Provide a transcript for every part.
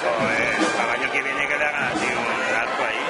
Joder, para el año que viene que le hagan así un arco ahí.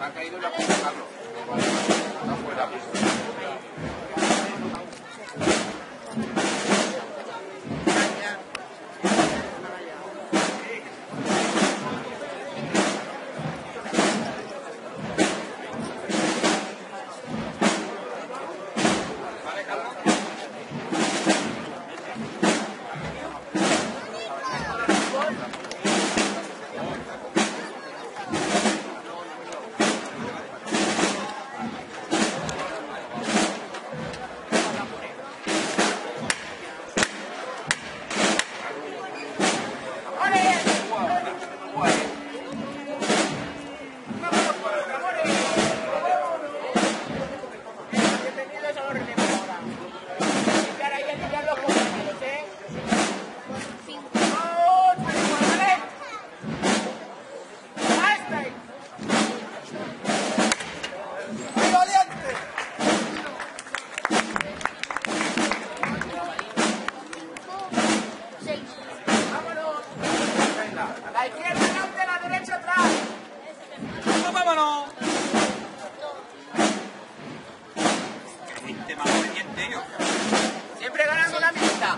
Ha caído la puta, Carlos. No fuera. La izquierda adelante, la derecha atrás. ¡Vámonos! Qué gente más obediente, yo. Siempre ganando la mitad.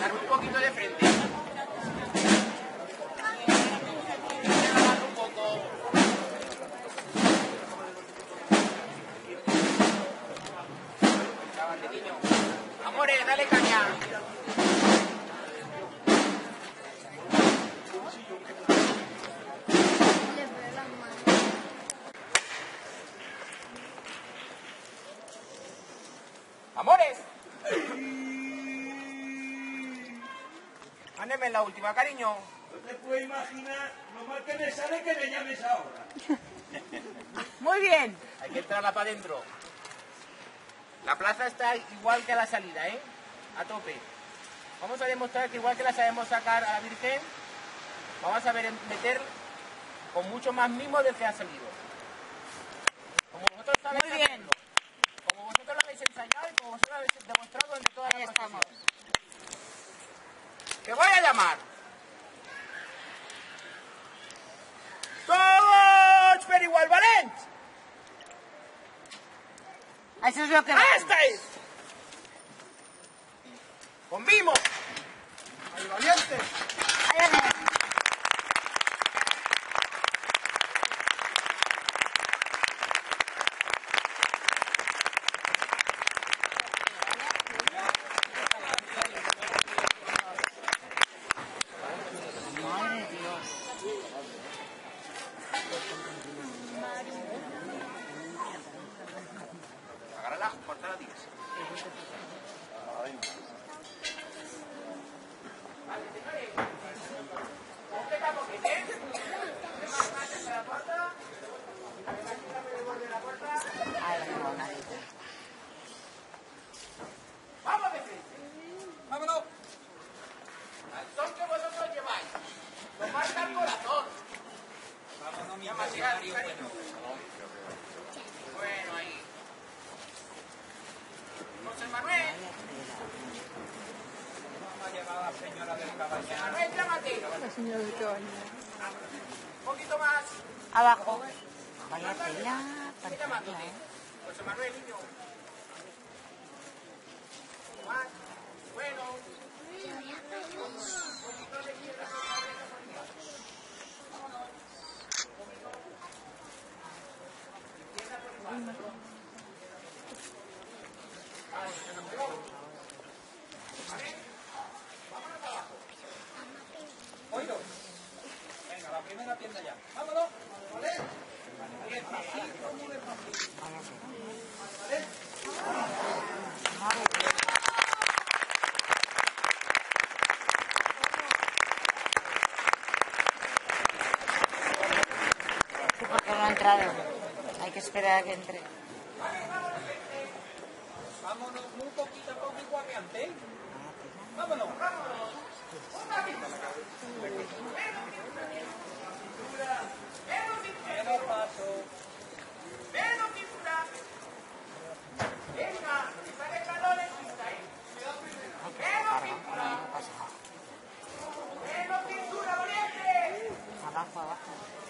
Dar un poquito de frente. Un poco. Chaval de niño. Amores, dale caña. Amores. Mándeme en la última, cariño. No te puedes imaginar lo mal que me sale que me llames ahora. Muy bien. Hay que entrarla para adentro. La plaza está igual que a la salida, ¿eh? A tope. Vamos a demostrar que igual que la sabemos sacar a la Virgen, vamos a ver meter con mucho más mimo del que ha salido. Como vosotros sabéis Muy bien. hacerlo. Como vosotros lo habéis ensayado y como vosotros lo habéis demostrado en toda la procesión. Te voy a llamar. Tots per igual valents. Eso es lo que... ¡Hasta es! ¡Con mimo! ¡Ay, valientes! Madre de Dios. Agárrala, corta la 10. Vale, señores. Completa poquete. Más hacia la puerta. La puerta. Vamos de frente. ¡Vámonos! Al son que vosotros lleváis. Lo marca el corazón. Vámonos, mi Llama, mercenario cariño. bueno. Bueno, ahí. José Manuel. Vamos a llevar a la señora del caballero. Manuel, llámate. La señora del caballo. Un poquito más. Abajo. Vaya tela, Estoy pantalla. llamándote. José Manuel, niño. Más. Bueno. Oído. Venga, la primera tienda ya. ¡Vámonos! ¿Vale? Bien, Sí, porque no ha entrado. Hay que esperar a que entre. vámonos muy poquito a poco igual que antes. Vámonos. abajo, abajo.